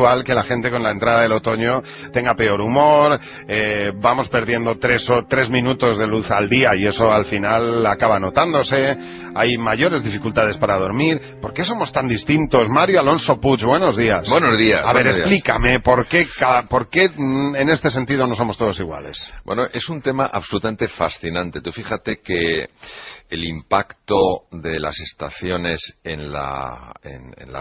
habitual que la gente con la entrada del otoño tenga peor humor, vamos perdiendo 3 minutos de luz al día y eso al final acaba notándose, hay mayores dificultades para dormir. ¿Por qué somos tan distintos? Mario Alonso Puig, buenos días. Buenos días. A ver, explícame, ¿por qué en este sentido no somos todos iguales? Bueno, es un tema absolutamente fascinante. Tú fíjate que el impacto de las estaciones en la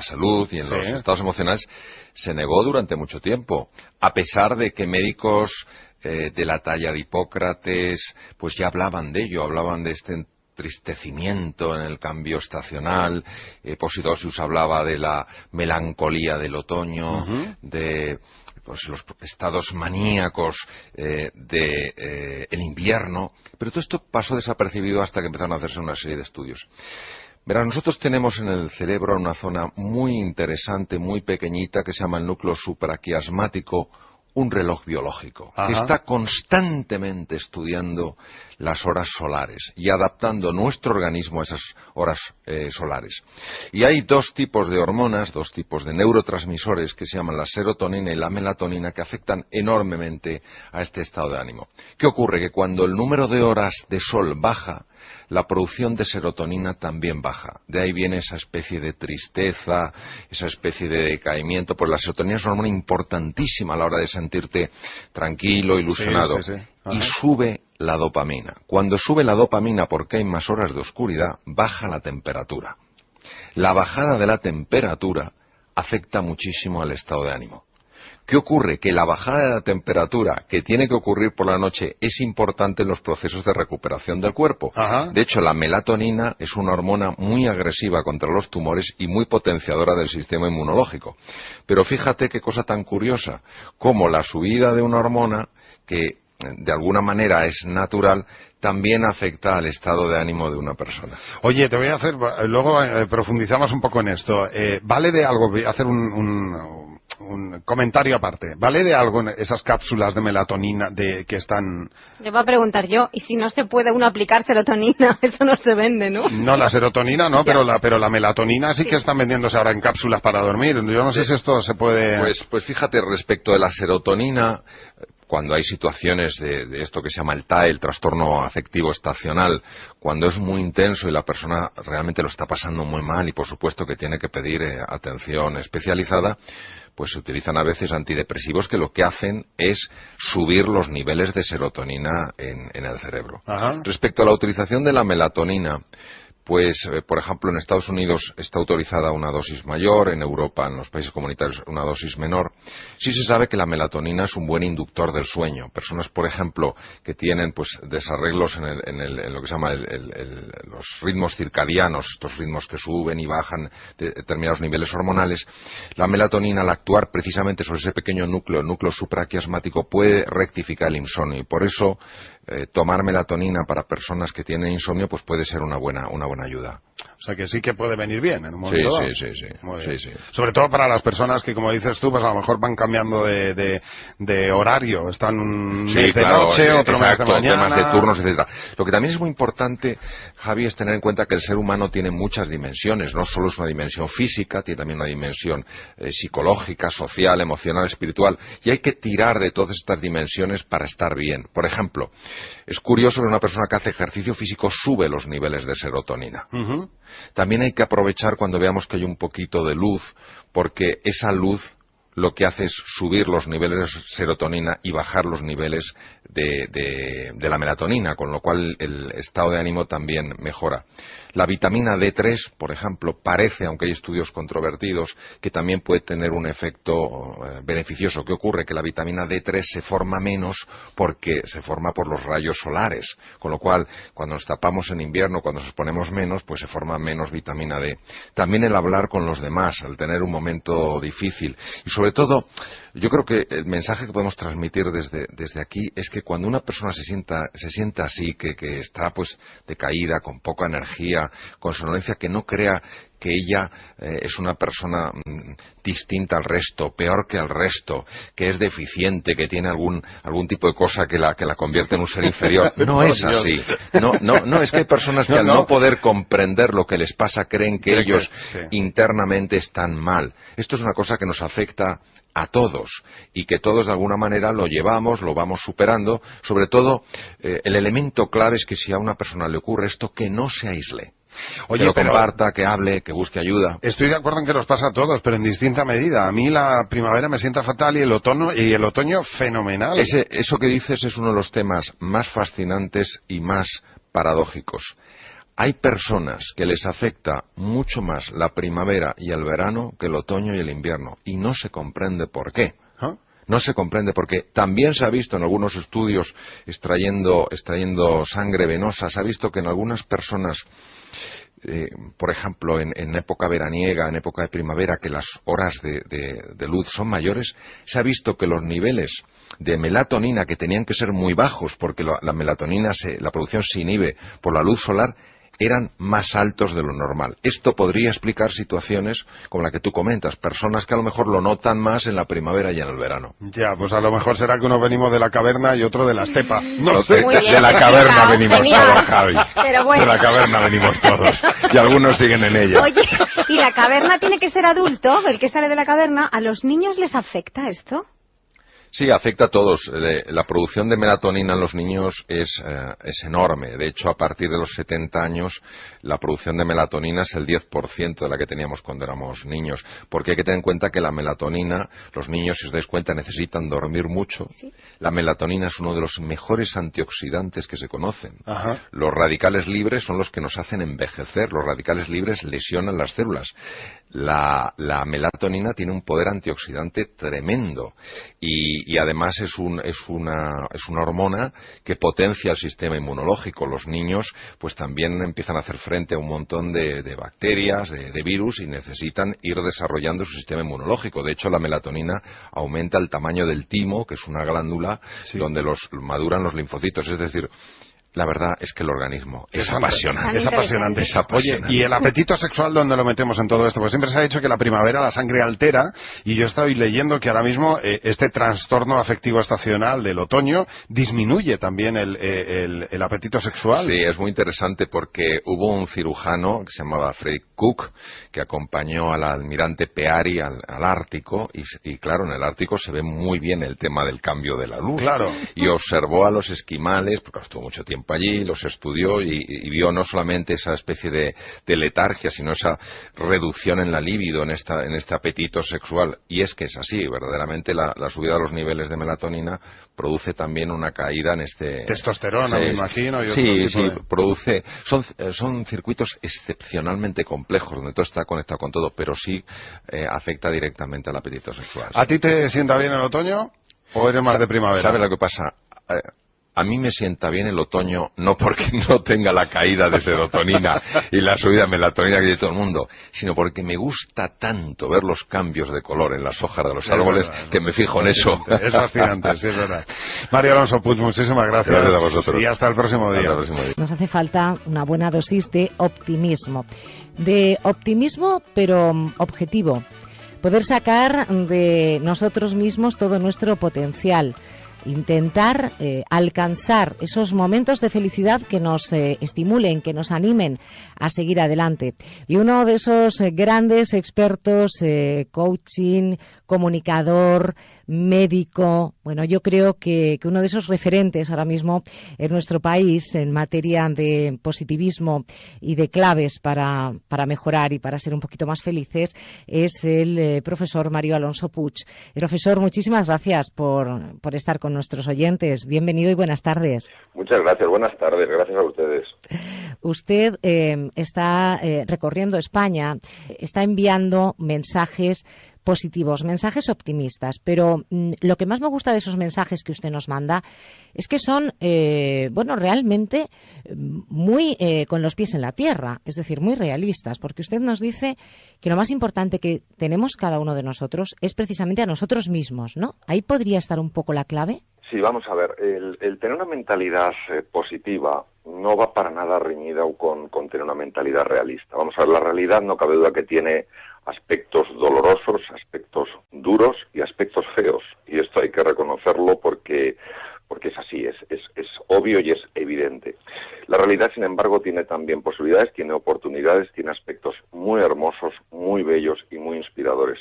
salud y en los estados emocionales se negó durante mucho tiempo, a pesar de que médicos de la talla de Hipócrates pues ya hablaban de ello, hablaban de este entristecimiento en el cambio estacional. Posidonius hablaba de la melancolía del otoño, de pues los estados maníacos el invierno, pero todo esto pasó desapercibido hasta que empezaron a hacerse una serie de estudios. Verá, nosotros tenemos en el cerebro una zona muy interesante, muy pequeñita, que se llama el núcleo supraquiasmático, un reloj biológico, que está constantemente estudiando las horas solares y adaptando nuestro organismo a esas horas solares. Y hay dos tipos de hormonas, dos tipos de neurotransmisores que se llaman la serotonina y la melatonina, que afectan enormemente a este estado de ánimo. ¿Qué ocurre? Que cuando el número de horas de sol baja, la producción de serotonina también baja. De ahí viene esa especie de tristeza, esa especie de decaimiento, pues la serotonina es una hormona importantísima a la hora de sentirte tranquilo, ilusionado. Y sube la dopamina. Cuando sube la dopamina porque hay más horas de oscuridad, baja la temperatura. La bajada de la temperatura afecta muchísimo al estado de ánimo. ¿Qué ocurre? Que la bajada de la temperatura que tiene que ocurrir por la noche es importante en los procesos de recuperación del cuerpo. De hecho, la melatonina es una hormona muy agresiva contra los tumores y muy potenciadora del sistema inmunológico. Pero fíjate qué cosa tan curiosa, como la subida de una hormona que de alguna manera es natural, también afecta al estado de ánimo de una persona. Oye, te voy a hacer, luego profundizamos un poco en esto. ¿Vale de algo, voy a hacer un comentario aparte, ¿vale de algo en esas cápsulas de melatonina que están...? Le voy a preguntar yo, ¿y si no se puede uno aplicar serotonina? Eso no se vende, ¿no? No, la serotonina no, pero la melatonina sí que están vendiéndose ahora en cápsulas para dormir. Yo no sé si esto se puede... Pues fíjate, respecto de la serotonina, cuando hay situaciones de esto que se llama el TAE, el trastorno afectivo estacional, cuando es muy intenso y la persona realmente lo está pasando muy mal y por supuesto que tiene que pedir atención especializada, pues se utilizan a veces antidepresivos que lo que hacen es subir los niveles de serotonina en el cerebro. Respecto a la utilización de la melatonina, pues, por ejemplo, en Estados Unidos está autorizada una dosis mayor, en Europa, en los países comunitarios, una dosis menor. Sí se sabe que la melatonina es un buen inductor del sueño. Personas, por ejemplo, que tienen pues desarreglos en lo que se llama los ritmos circadianos, estos ritmos que suben y bajan de determinados niveles hormonales, la melatonina, al actuar precisamente sobre ese pequeño núcleo, el núcleo supraquiasmático, puede rectificar el insomnio. Y por eso tomar melatonina para personas que tienen insomnio pues puede ser una buena ayuda. O sea que sí que puede venir bien en un momento dado. Sí. Sobre todo para las personas que, como dices tú, pues a lo mejor van cambiando de horario. Están un mes de noche, otro mes de mañana. Temas de turnos, etcétera. Lo que también es muy importante, Javi, es tener en cuenta que el ser humano tiene muchas dimensiones. No solo es una dimensión física, tiene también una dimensión psicológica, social, emocional, espiritual. Y hay que tirar de todas estas dimensiones para estar bien. Por ejemplo, es curioso que una persona que hace ejercicio físico sube los niveles de serotonina. También hay que aprovechar cuando veamos que hay un poquito de luz, porque esa luz lo que hace es subir los niveles de serotonina y bajar los niveles de la melatonina, con lo cual el estado de ánimo también mejora. La vitamina D3, por ejemplo, parece, aunque hay estudios controvertidos, que también puede tener un efecto beneficioso. ¿Qué ocurre? Que la vitamina D3 se forma menos porque se forma por los rayos solares, con lo cual cuando nos tapamos en invierno, cuando nos exponemos menos, pues se forma menos vitamina D. También el hablar con los demás, el tener un momento difícil y sobre todo, yo creo que el mensaje que podemos transmitir desde aquí es que cuando una persona se sienta así, que está pues decaída, con poca energía, con somnolencia, que no crea que ella es una persona distinta al resto, peor que al resto, que es deficiente, que tiene algún tipo de cosa que la convierte en un ser inferior. No es así. No, es que hay personas que al no poder comprender lo que les pasa creen que ellos internamente están mal. Esto es una cosa que nos afecta a todos y que todos de alguna manera lo llevamos, lo vamos superando. Sobre todo, el elemento clave es que si a una persona le ocurre esto, que no se aísle. Oye, que lo comparta, que hable, que busque ayuda. Estoy de acuerdo en que nos pasa a todos, pero en distinta medida. A mí la primavera me sienta fatal y el otoño fenomenal. Eso que dices es uno de los temas más fascinantes y más paradójicos. Hay personas que les afecta mucho más la primavera y el verano que el otoño y el invierno, y no se comprende por qué. ¿Ah? No se comprende porque también se ha visto en algunos estudios extrayendo sangre venosa, se ha visto que en algunas personas, por ejemplo, en época veraniega, en época de primavera, que las horas de luz son mayores, se ha visto que los niveles de melatonina, que tenían que ser muy bajos porque la melatonina, la producción se inhibe por la luz solar, eran más altos de lo normal. Esto podría explicar situaciones como la que tú comentas, personas que a lo mejor lo notan más en la primavera y en el verano. Ya, pues a lo mejor será que uno venimos de la caverna y otro de la estepa. No sé. De la caverna venimos todos, Javi. Pero bueno. De la caverna venimos todos. Y algunos siguen en ella. Oye, ¿y la caverna tiene que ser adulto? El que sale de la caverna, ¿a los niños les afecta esto? Sí, afecta a todos. La producción de melatonina en los niños es enorme. De hecho, a partir de los 70 años, la producción de melatonina es el 10% de la que teníamos cuando éramos niños. Porque hay que tener en cuenta que la melatonina, los niños, si os dais cuenta, necesitan dormir mucho. ¿Sí? La melatonina es uno de los mejores antioxidantes que se conocen. Ajá. Los radicales libres son los que nos hacen envejecer. Los radicales libres lesionan las células. La melatonina tiene un poder antioxidante tremendo y además es una hormona que potencia el sistema inmunológico. Los niños pues también empiezan a hacer frente a un montón de bacterias, de virus, y necesitan ir desarrollando su sistema inmunológico. De hecho, la melatonina aumenta el tamaño del timo, que es una glándula donde maduran los linfocitos. Es decir, la verdad es que el organismo es apasionante. Es apasionante. Oye, ¿y el apetito sexual dónde lo metemos en todo esto? Pues siempre se ha dicho que la primavera la sangre altera, y yo estoy leyendo que ahora mismo este trastorno afectivo estacional del otoño disminuye también el apetito sexual. Sí, es muy interesante porque hubo un cirujano que se llamaba Frederick Cook que acompañó al almirante Peary al Ártico y claro, en el Ártico se ve muy bien el tema del cambio de la luz. Claro. Y observó a los esquimales, porque estuvo mucho tiempo allí, los estudió y vio no solamente esa especie de letargia, sino esa reducción en la libido, en este apetito sexual. Y es que es así, verdaderamente la subida de los niveles de melatonina produce también una caída en este... Testosterona, me imagino. Sí, produce... Son circuitos excepcionalmente complejos, donde todo está conectado con todo, pero sí afecta directamente al apetito sexual. ¿A ti te sienta bien el otoño o eres más de primavera? ¿Sabes lo que pasa? A mí me sienta bien el otoño, no porque no tenga la caída de serotonina y la subida de melatonina que tiene todo el mundo, sino porque me gusta tanto ver los cambios de color en las hojas de los árboles, que me fijo en eso. Es fascinante, sí, es verdad. Mario Alonso Puig, muchísimas gracias. Gracias a vosotros. Y hasta el próximo día. Nos hace falta una buena dosis de optimismo. De optimismo, pero objetivo. Poder sacar de nosotros mismos todo nuestro potencial. Intentar alcanzar esos momentos de felicidad que nos estimulen, que nos animen a seguir adelante. Y uno de esos grandes expertos, coaching, comunicador, médico, bueno, yo creo que uno de esos referentes ahora mismo en nuestro país en materia de positivismo y de claves para mejorar y para ser un poquito más felices es el profesor Mario Alonso Puig. Profesor, muchísimas gracias por estar con nuestros oyentes. Bienvenido y buenas tardes. Muchas gracias, buenas tardes, gracias a ustedes. Usted está recorriendo España, está enviando mensajes positivos, mensajes optimistas, pero lo que más me gusta de esos mensajes que usted nos manda es que son, realmente muy con los pies en la tierra, es decir, muy realistas, porque usted nos dice que lo más importante que tenemos cada uno de nosotros es precisamente a nosotros mismos, ¿no? ¿Ahí podría estar un poco la clave? Sí, vamos a ver, el tener una mentalidad positiva no va para nada reñida con tener una mentalidad realista. Vamos a ver, la realidad no cabe duda que tiene aspectos dolorosos, aspectos duros y aspectos feos. Y esto hay que reconocerlo porque es así, es obvio y es evidente. La realidad, sin embargo, tiene también posibilidades, tiene oportunidades, tiene aspectos muy hermosos, muy bellos y muy inspiradores.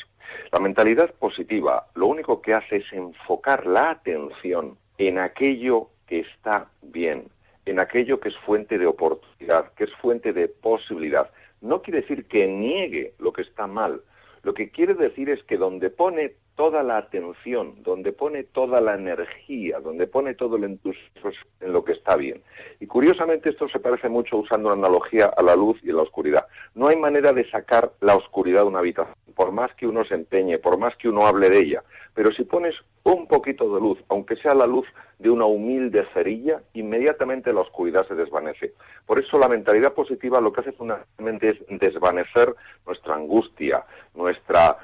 La mentalidad positiva lo único que hace es enfocar la atención en aquello que está bien, en aquello que es fuente de oportunidad, que es fuente de posibilidad. No quiere decir que niegue lo que está mal. Lo que quiere decir es que donde pone toda la atención, donde pone toda la energía, donde pone todo el entusiasmo en lo que está bien. Y curiosamente esto se parece mucho, usando una analogía, a la luz y a la oscuridad. No hay manera de sacar la oscuridad de una habitación, por más que uno se empeñe, por más que uno hable de ella. Pero si pones un poquito de luz, aunque sea la luz de una humilde cerilla, inmediatamente la oscuridad se desvanece. Por eso la mentalidad positiva lo que hace fundamentalmente es desvanecer nuestra angustia, nuestra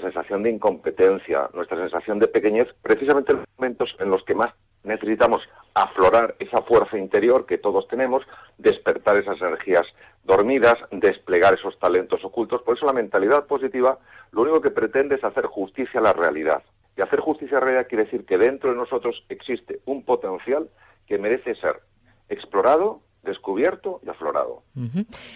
sensación de incompetencia, nuestra sensación de pequeñez, precisamente en los momentos en los que más necesitamos aflorar esa fuerza interior que todos tenemos, despertar esas energías dormidas, desplegar esos talentos ocultos. Por eso la mentalidad positiva lo único que pretende es hacer justicia a la realidad. Y hacer justicia a la realidad quiere decir que dentro de nosotros existe un potencial que merece ser explorado, descubierto y aflorado.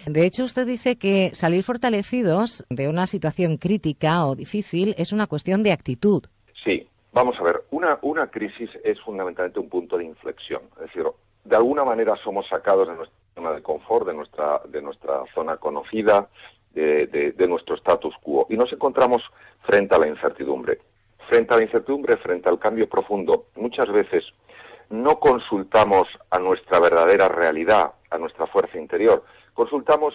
De hecho, usted dice que salir fortalecidos de una situación crítica o difícil es una cuestión de actitud. Sí, vamos a ver, una crisis es fundamentalmente un punto de inflexión. Es decir, de alguna manera somos sacados de nuestra zona de confort, de nuestra zona conocida, de nuestro status quo, y nos encontramos frente a la incertidumbre. Frente a la incertidumbre, frente al cambio profundo, muchas veces no consultamos a nuestra verdadera realidad, a nuestra fuerza interior, consultamos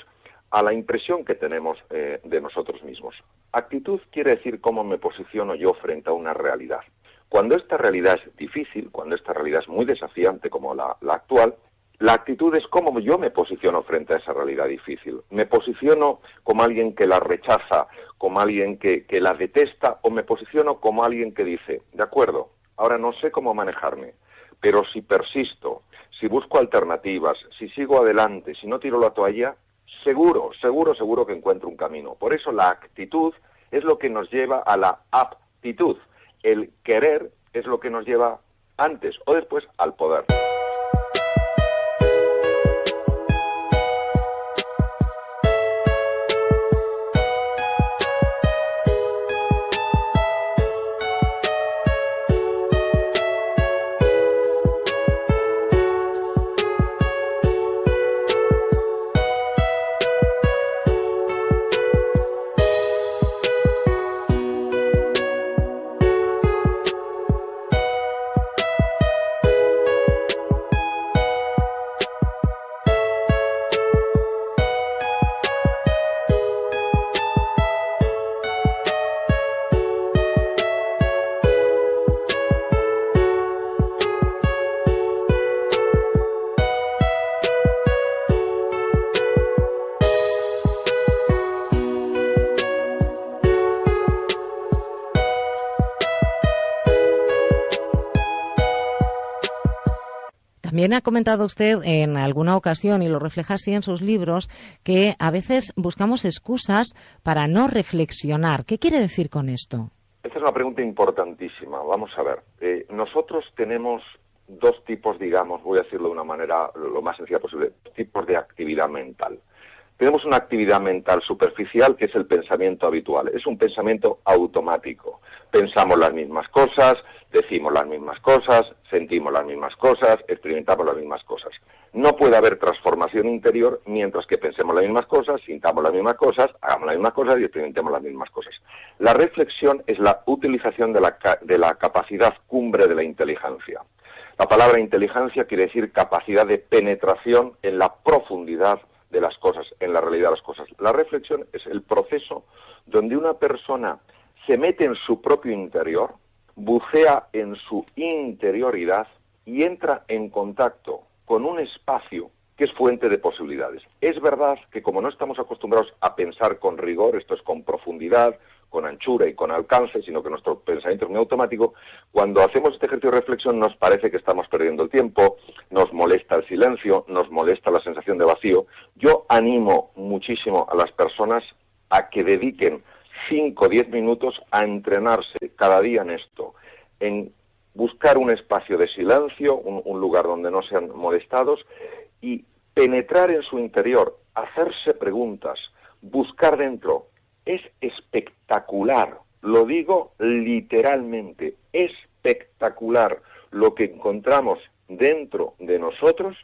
a la impresión que tenemos de nosotros mismos. Actitud quiere decir cómo me posiciono yo frente a una realidad. Cuando esta realidad es difícil, cuando esta realidad es muy desafiante como la actual, la actitud es cómo yo me posiciono frente a esa realidad difícil. ¿Me posiciono como alguien que la rechaza, como alguien que la detesta, o me posiciono como alguien que dice, de acuerdo, ahora no sé cómo manejarme, pero si persisto, si busco alternativas, si sigo adelante, si no tiro la toalla, seguro que encuentro un camino. Por eso la actitud es lo que nos lleva a la aptitud. El querer es lo que nos lleva antes o después al poder. También ha comentado usted en alguna ocasión, y lo refleja así en sus libros, que a veces buscamos excusas para no reflexionar. ¿Qué quiere decir con esto? Esta es una pregunta importantísima. Vamos a ver. Nosotros tenemos dos tipos, digamos, voy a decirlo de una manera lo más sencilla posible, tipos de actividad mental. Tenemos una actividad mental superficial, que es el pensamiento habitual. Es un pensamiento automático. Pensamos las mismas cosas, decimos las mismas cosas, sentimos las mismas cosas, experimentamos las mismas cosas. No puede haber transformación interior mientras que pensemos las mismas cosas, sintamos las mismas cosas, hagamos las mismas cosas y experimentemos las mismas cosas. La reflexión es la utilización de la capacidad cumbre de la inteligencia. La palabra inteligencia quiere decir capacidad de penetración en la profundidad de las cosas, en la realidad de las cosas. La reflexión es el proceso donde una persona se mete en su propio interior, bucea en su interioridad y entra en contacto con un espacio que es fuente de posibilidades. Es verdad que como no estamos acostumbrados a pensar con rigor, esto es con profundidad, con anchura y con alcance, sino que nuestro pensamiento es muy automático, cuando hacemos este ejercicio de reflexión nos parece que estamos perdiendo el tiempo, nos molesta el silencio, nos molesta la sensación de vacío. Yo animo muchísimo a las personas a que dediquen 5 o 10 minutos a entrenarse cada día en esto, en buscar un espacio de silencio, un lugar donde no sean molestados, y penetrar en su interior, hacerse preguntas, buscar dentro, es espectacular. Lo digo literalmente, espectacular lo que encontramos dentro de nosotros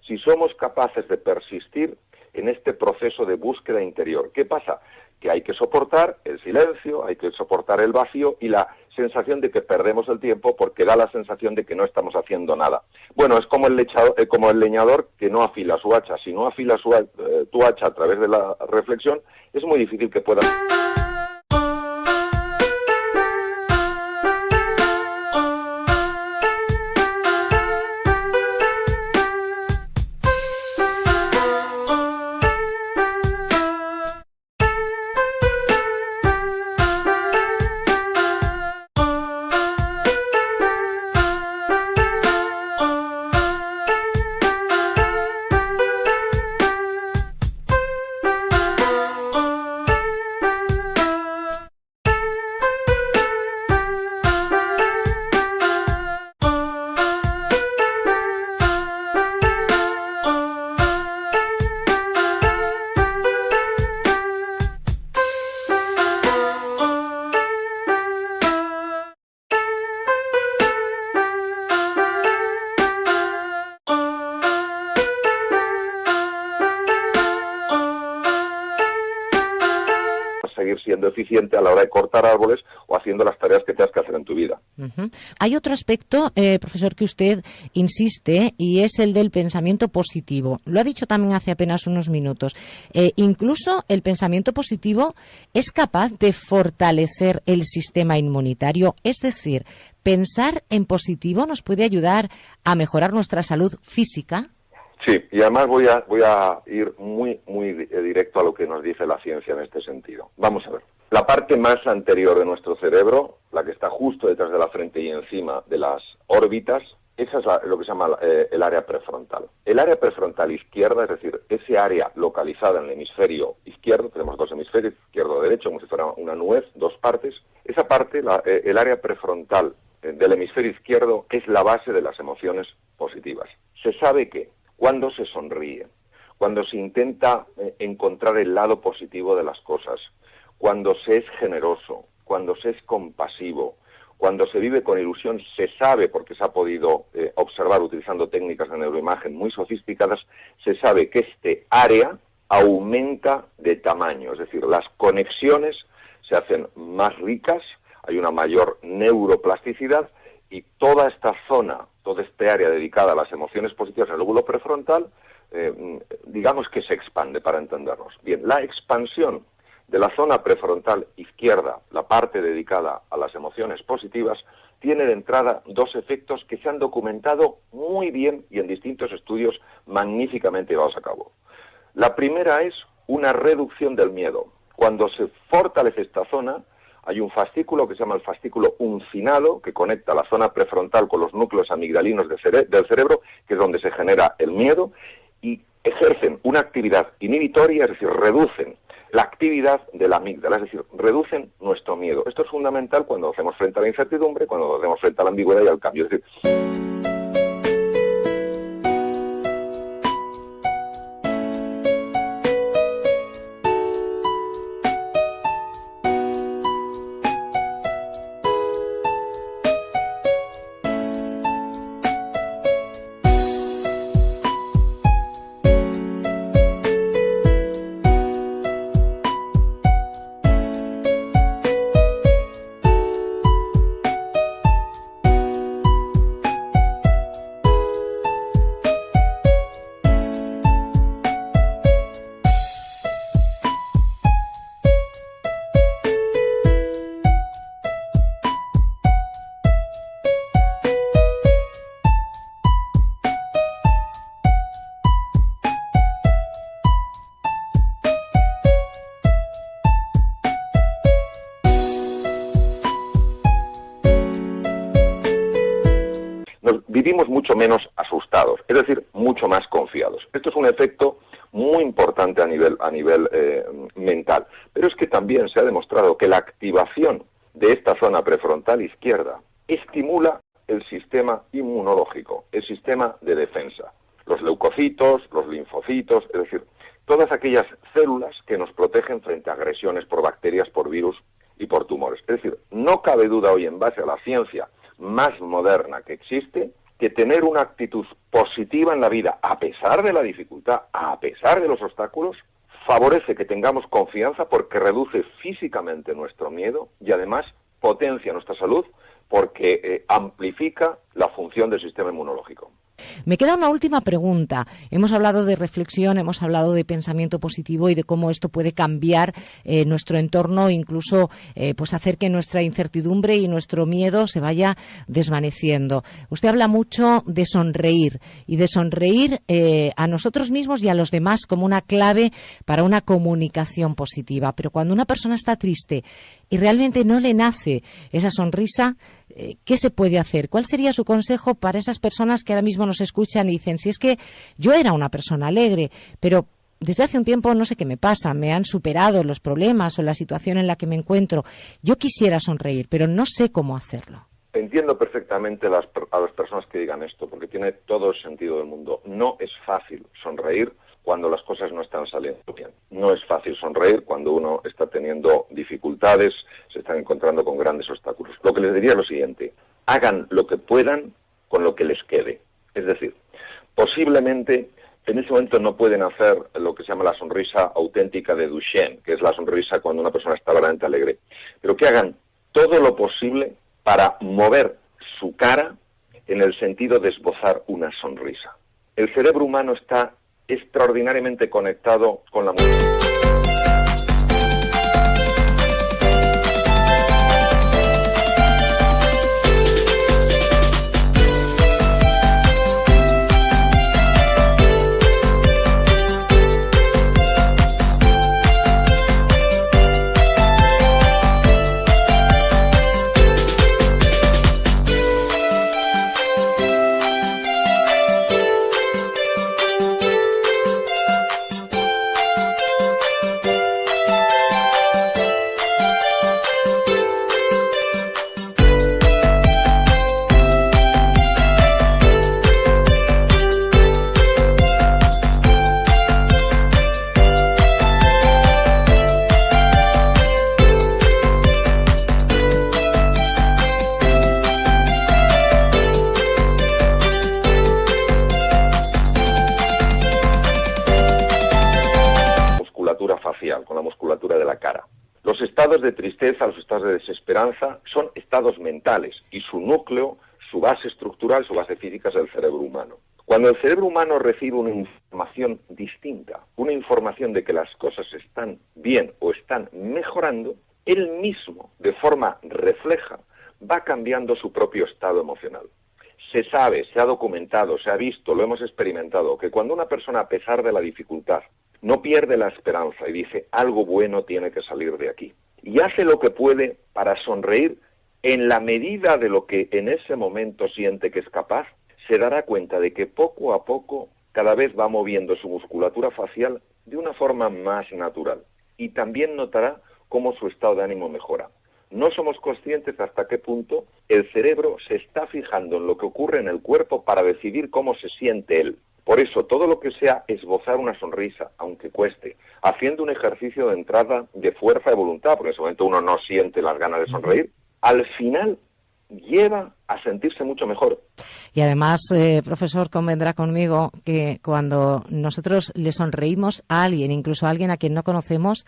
si somos capaces de persistir en este proceso de búsqueda interior. ¿Qué pasa? Que hay que soportar el silencio, hay que soportar el vacío y la sensación de que perdemos el tiempo porque da la sensación de que no estamos haciendo nada. Bueno, es como el leñador que no afila su hacha. Si no afilas tu hacha a través de la reflexión, es muy difícil que puedas... seguir siendo eficiente a la hora de cortar árboles o haciendo las tareas que tengas que hacer en tu vida. Hay otro aspecto, profesor, que usted insiste, y es el del pensamiento positivo. Lo ha dicho también hace apenas unos minutos. Incluso el pensamiento positivo es capaz de fortalecer el sistema inmunitario. Es decir, pensar en positivo nos puede ayudar a mejorar nuestra salud física. Sí, y además voy a ir muy directo a lo que nos dice la ciencia en este sentido. Vamos a ver. La parte más anterior de nuestro cerebro, la que está justo detrás de la frente y encima de las órbitas, esa es lo que se llama el área prefrontal. El área prefrontal izquierda, es decir, ese área localizada en el hemisferio izquierdo, tenemos dos hemisferios, izquierdo y derecho, como si fuera una nuez, dos partes. Esa parte, el área prefrontal del hemisferio izquierdo, es la base de las emociones positivas. Se sabe que cuando se sonríe, cuando se intenta encontrar el lado positivo de las cosas, cuando se es generoso, cuando se es compasivo, cuando se vive con ilusión, se sabe, porque se ha podido observar utilizando técnicas de neuroimagen muy sofisticadas, se sabe que este área aumenta de tamaño, es decir, las conexiones se hacen más ricas, hay una mayor neuroplasticidad y toda esta zona, toda este área dedicada a las emociones positivas en el lóbulo prefrontal, digamos que se expande, para entendernos. Bien, la expansión de la zona prefrontal izquierda, la parte dedicada a las emociones positivas, tiene de entrada dos efectos que se han documentado muy bien y en distintos estudios magníficamente llevados a cabo. La primera es una reducción del miedo. Cuando se fortalece esta zona, hay un fascículo que se llama el fascículo uncinado, que conecta la zona prefrontal con los núcleos amigdalinos del cerebro, que es donde se genera el miedo, y ejercen una actividad inhibitoria, es decir, reducen la actividad de la amígdala, es decir, reducen nuestro miedo. Esto es fundamental cuando hacemos frente a la incertidumbre, cuando hacemos frente a la ambigüedad y al cambio. Es decir, vivimos mucho menos asustados, es decir, mucho más confiados. Esto es un efecto muy importante a nivel mental, pero es que también se ha demostrado que la activación de esta zona prefrontal izquierda estimula el sistema inmunológico, el sistema de defensa. los leucocitos, los linfocitos, es decir, todas aquellas células que nos protegen frente a agresiones por bacterias, por virus y por tumores. Es decir, no cabe duda hoy, en base a la ciencia más moderna que existe, que tener una actitud positiva en la vida, a pesar de la dificultad, a pesar de los obstáculos, favorece que tengamos confianza porque reduce físicamente nuestro miedo y además potencia nuestra salud porque amplifica la función del sistema inmunológico. Me queda una última pregunta. Hemos hablado de reflexión, hemos hablado de pensamiento positivo y de cómo esto puede cambiar nuestro entorno, incluso pues hacer que nuestra incertidumbre y nuestro miedo se vaya desvaneciendo. Usted habla mucho de sonreír y de sonreír a nosotros mismos y a los demás como una clave para una comunicación positiva. Pero cuando una persona está triste y realmente no le nace esa sonrisa, ¿qué se puede hacer? ¿Cuál sería su consejo para esas personas que ahora mismo nos escuchan y dicen, si es que yo era una persona alegre, pero desde hace un tiempo no sé qué me pasa, me han superado los problemas o la situación en la que me encuentro, yo quisiera sonreír, pero no sé cómo hacerlo? Entiendo perfectamente a las personas que digan esto, porque tiene todo el sentido del mundo. No es fácil sonreír cuando las cosas no están saliendo bien. No es fácil sonreír cuando uno está teniendo dificultades, se están encontrando con grandes obstáculos. Lo que les diría es lo siguiente: hagan lo que puedan con lo que les quede. Es decir, posiblemente en ese momento no pueden hacer lo que se llama la sonrisa auténtica de Duchenne, que es la sonrisa cuando una persona está verdaderamente alegre, pero que hagan todo lo posible para mover su cara en el sentido de esbozar una sonrisa. El cerebro humano está extraordinariamente conectado con la música. Con la musculatura de la cara. Los estados de tristeza, los estados de desesperanza son estados mentales y su núcleo, su base estructural, su base física es el cerebro humano. Cuando el cerebro humano recibe una información distinta, una información de que las cosas están bien o están mejorando, él mismo, de forma refleja, va cambiando su propio estado emocional. Se sabe, se ha documentado, se ha visto, lo hemos experimentado, que cuando una persona, a pesar de la dificultad, no pierde la esperanza y dice, algo bueno tiene que salir de aquí, y hace lo que puede para sonreír en la medida de lo que en ese momento siente que es capaz, se dará cuenta de que poco a poco cada vez va moviendo su musculatura facial de una forma más natural, y también notará cómo su estado de ánimo mejora. No somos conscientes hasta qué punto el cerebro se está fijando en lo que ocurre en el cuerpo para decidir cómo se siente él. Por eso, todo lo que sea esbozar una sonrisa, aunque cueste, haciendo un ejercicio de entrada de fuerza de voluntad, porque en ese momento uno no siente las ganas de sonreír, al final lleva a sentirse mucho mejor. Y además, profesor, convendrá conmigo que cuando nosotros le sonreímos a alguien, incluso a alguien a quien no conocemos,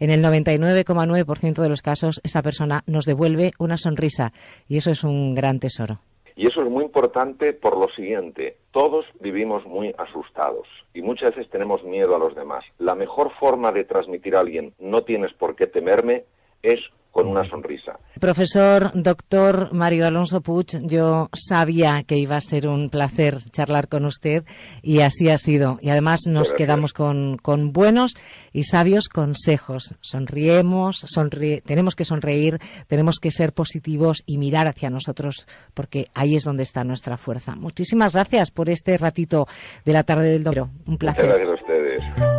en el 99,9% de los casos esa persona nos devuelve una sonrisa, y eso es un gran tesoro. Y eso es muy importante por lo siguiente: todos vivimos muy asustados y muchas veces tenemos miedo a los demás. La mejor forma de transmitir a alguien, no tienes por qué temerme, es con una sonrisa. Profesor doctor Mario Alonso Puig, yo sabía que iba a ser un placer charlar con usted y así ha sido. Y además nos quedamos con buenos y sabios consejos. Sonriemos, tenemos que sonreír, tenemos que ser positivos y mirar hacia nosotros, porque ahí es donde está nuestra fuerza. Muchísimas gracias por este ratito de la tarde del domingo. Un placer. Muchas gracias a ustedes.